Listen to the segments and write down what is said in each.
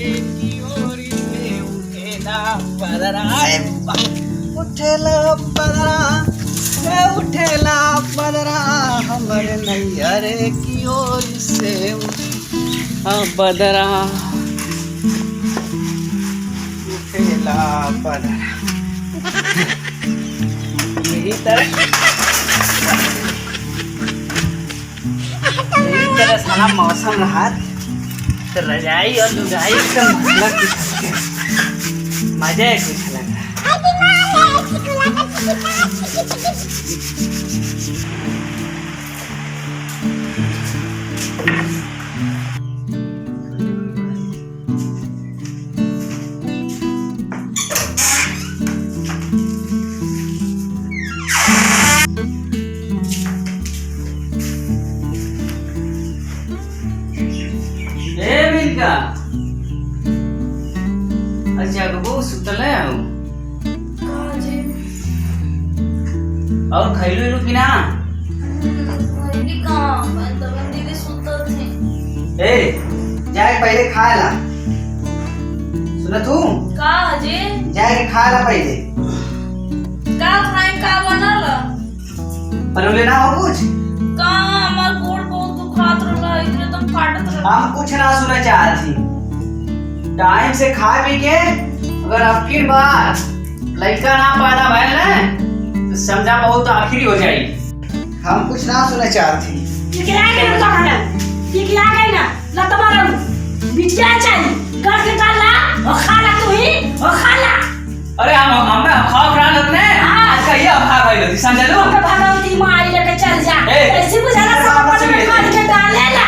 की ओर से उठेला बदरा उठेला बदरा उठेला बदरा हमर नैयर की ओर से बदरा उठेला बदरा मेरी तरह सारा मौसम रहा तो रजाई और लुगाई का मसला मजा है कुछ लग रहा। अच्छा गबो सुतल है और खैलू लो कि ना ए जाए पहले खा ला सुना तू का जी जाए खा ला पहले का खाए का बनल बनले ना हो कुछ का हमर गोड़ बहुत दुखात रहला इतने दम फाटत रहला हम कुछ ना सुना चाहती टाइम से खा पी के अगर अब फिर बार लड़का ना पैदा भइल ना तो समझा बहुत आखिरी हो जाएगी हम कुछ ना सुना चाहती निकला के तो खाना निकला गई ना लत मारो बिटिया चाहिए कर के डाल ला और खा ला तू ही और खा ला अरे हम खाओ खा लेते हैं आज का ये खा गई थी समझ लो तो भगवती मां आई लेके चल जा ऐसे बुझाना सब अपन में काट के डाल लेला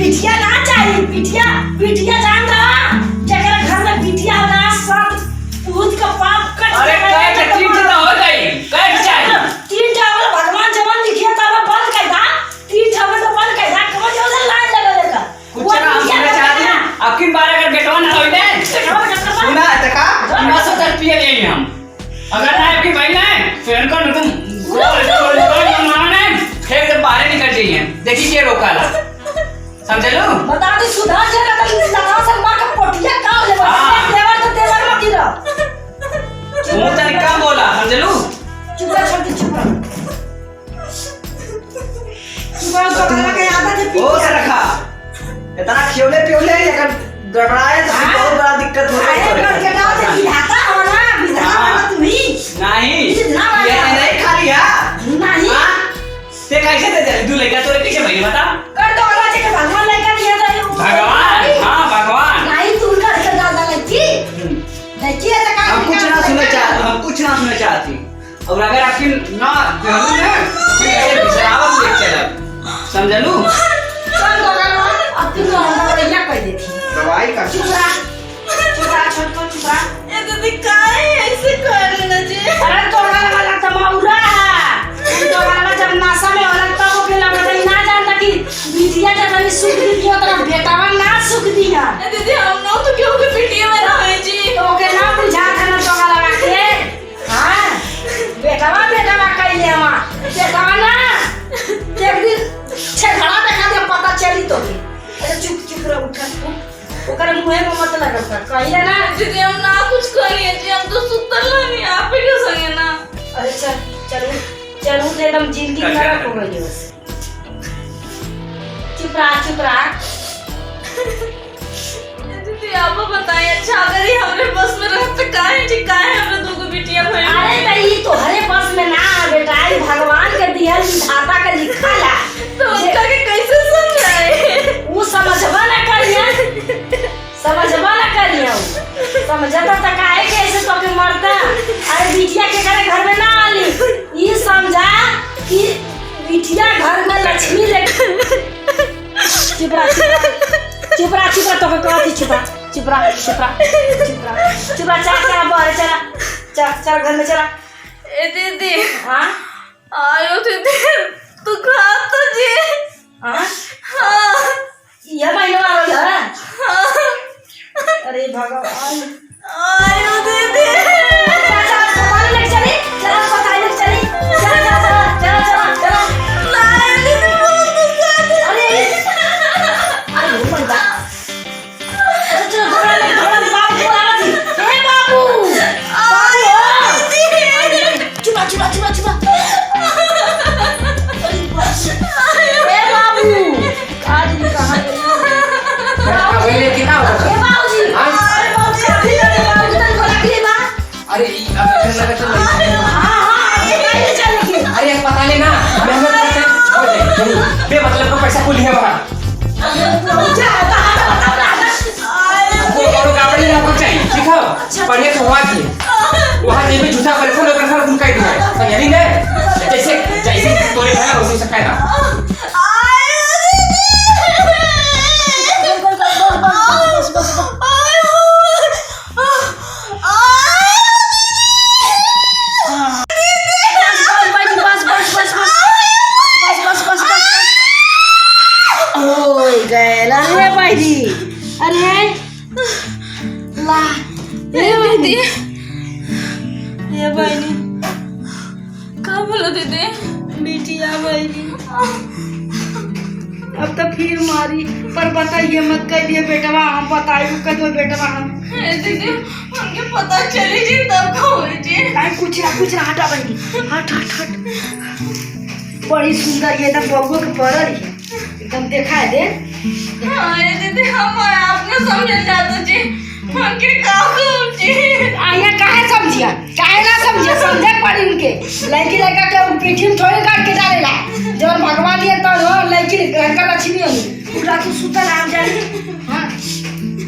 बिटिया ना चाहिए बिटिया बिटिया जान रहा जगह घर में बिटिया ना सब पूछ का पाप कट अरे काय के तीन तो हो गई काय चाहिए तीन चावल भगवान जवन लिखिया तब बंद कर दा तीन चावल तो बंद कर दा कौन जो लाइन लगा लेगा कुछ ना हम सुनना चाहते हैं अब की बार अगर बेटवा ना होइले सुना है का ना सो तक पिए ले हम अगर ना आपकी बहन है फिर कौन तुम गोल मारना है फिर से बाहर निकल जाइए देखिए ये रोका ला समझ लो बता दे सुधा जरा तो लगा से मां का पोटिया का ले देवर तो देवर मत गिरा मुंह तरीका बोला समझ लो चुप रह छोटी चुप रह तो लगा के आधा जे ओ से रखा इतना खियोले पियोले अगर गड़बड़ाए तो बहुत बड़ा दिक्कत हो अरे कर के डाल दे विधाता हो ना विधाता तू ही नहीं ये नहीं खा लिया नहीं ते कैसे दे दे तू लेकर तोरे पीछे भाई बता कर दो वाला के भगवान लेकर दिया था भगवान हां भगवान नहीं तू कर के डाल लगी देखिए तो हम कुछ ना सुनना चाहते हम कुछ ना सुनना चाहती और अगर आपकी ना जरूर है फिर ऐसे बिसरावत ले चला समझ लू कर दो ना अब तू तो बढ़िया कर देती दवाई का चुप रहा छोटो चुप रहा ये दीदी काहे ऐसे कर रहे ना जी अरे तोड़ा वाला तो मौरा तो वाला जब नासा में औरत तो वो के लगा ना जानता कि बिटिया जब नहीं सुख दी क्यों तरह बेटावा ना सुख दिया ये दीदी हम लोग तो क्यों के पिटिया में रहे जी तो के ना बुझा खाना तो वाला रखे हां बेटावा कइले हवा बेटावा ना एक दिन छेड़ा देखा दे पता चली तो अरे चुप रह उठ तू ओकर मुंह में मत लगा कहिए ना दीदी हम ना कुछ करिए जी हम तो सुतल नहीं आप ही क्यों संगे ना अरे चल चलू तो एकदम जिंदगी खराब हो गई बस चुप रहा दीदी आप बताइए अच्छा अगर ये हमरे बस में रहते काहे जी काहे हमरे दो को बिटिया भई अरे तो ये तोहरे बस में ना बेटा ये भगवान के दिहल विधाता का लिखा ला तो उसका के कैसे समझाए वो समझबा ना करिया समझता तो काहे के ऐसे तो के मरता अरे बिटिया के घर में ना आली ये समझा कि बिटिया घर में लक्ष्मी ले चुप रहा तो कहती चुप रहा चल बाहर चल घर में चला ए दीदी हां आयो दीदी तू खा तो जी हां हां ये महीना आ रही है हां अरे भगवान आयो दीदी चल अच्छा पढ़े तो हुआ थी वहाँ जे भी झूठा परेशान होकर घर तुम कह दिया समझली ने जैसे जैसे तोरे भाई उसी से कहना अरे ला दीदी ये बहनी का बोलो दीदी बिटिया बहनी अब तो फिर मारी पर बताइए मत कहिए बेटवा हम बताइए कदो बेटवा हम दीदी उनके पता चली जी तब का हुई जी कुछ ना हटा बहनी हट हट हट बड़ी सुंदर ये एकदम बबुआ के पड़ल है एकदम देखा दे हाँ ये दीदी हम आपने समझ जाते जी उनके काकू जी आया काहे समझिया काहे ना समझिया समझे पड़ी उनके लड़की लड़का के पीठी में थोड़ी काट के डालेला जब भगवान ये तो हो लड़की घर का लक्ष्मी हो उठा तू सुतल आराम जा हां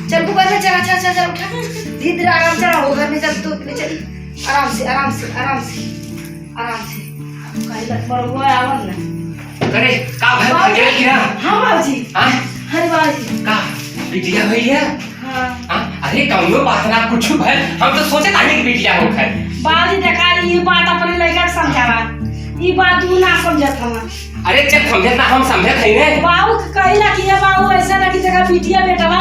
चल को घर में चला चल चल चल उठा धीरे आराम से हो घर में चल तू चल आराम से आराम से आराम से आराम से काहे लग पर वो आवन ना अरे का भाई भाग गया कि ना हां बाबूजी हां हरे बाबूजी का बिटिया भई है हां हां अरे कौनो बात ना कुछ भाई हम तो सोचे था कि बिटिया हो खाए बाबूजी देखा ये बात अपने लड़का के समझावा ये बात तू ना समझत हम अरे जब समझे ना हम समझे थे ने बाबू कहला कि ये बाबू ऐसा ना कि जगह बिटिया बेटवा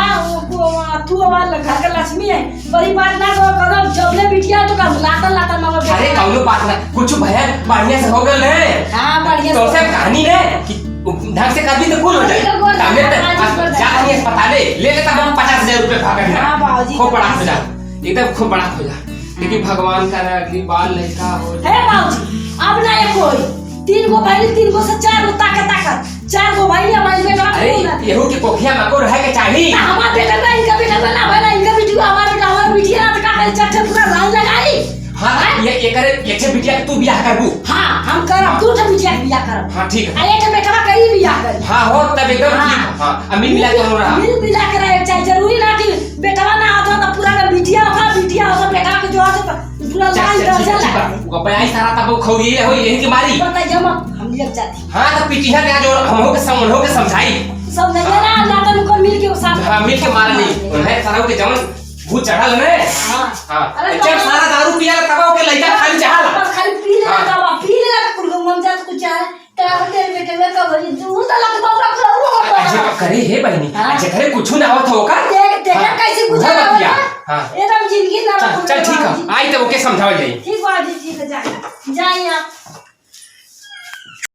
तू वाला घर का लक्ष्मी है बड़ी बात ना करो जबले बिटिया तो का लाता लाता मगर अरे कौनो बात ना कुछ भय बढ़िया से हो गल है हां बढ़िया तो से कहानी ने कि ढंग से कर दी तो कूल हो जाए हमने तो जाके अस्पताल ले लेता हम 50,000 रुपए भाग हां बाबूजी खूब बड़ा हो जा एकदम खूब बड़ा हो जा लेकिन भगवान का अगली बाल लड़का हो हे बाबूजी अब ना ये कोई 3 गो भाई 3 गो से 4 गो ताकत 4 गो भाई हमारे बेटा अरे येहू की कोखिया में को रह के चाहिए हमारा बेटा ना इनका बेटा ना भाई इनका बिटिया हमारा बिटिया ना तो का चच्चा पूरा लाइन लगाई हां ये करे एक से बिटिया तू बियाह करबू हां हम करब तू तो बिटिया के बियाह करब हां ठीक है अरे के बेटवा कहीं बियाह कर हां हो तब एकदम ठीक हां अमीन मिला के हो रहा मिल मिला के रहे चाहे जरूरी ना कि बेटवा ना आता तो पूरा का बिटिया होगा बेटवा के जो आता पूरा लाइन दर्जा लगा वो बयाई सारा तब खौरी हो यही की मारी पता जब हम लग जाती हां तो पिटिया के जो हम हो के समझाई समझ ना लातन को मिल के साथ हां मिल के मारनी उन्हें सारा के जवन भूत चढ़ल ने हां हां जब सारा दारू पिया तब के लइका खाली चाहल बस खाली पी ले तो कुल मन जा कुछ है का होते बेटे में का भरी दूर तो लग बाबा अच्छा करे हे बहनी अच्छा करे कुछ ना होत हो का देख कैसे बुझा हां एकदम जिंदगी ना चल ठीक है आई तो ओके समझावल जाई ठीक बात जी ठीक है जा जाइए आप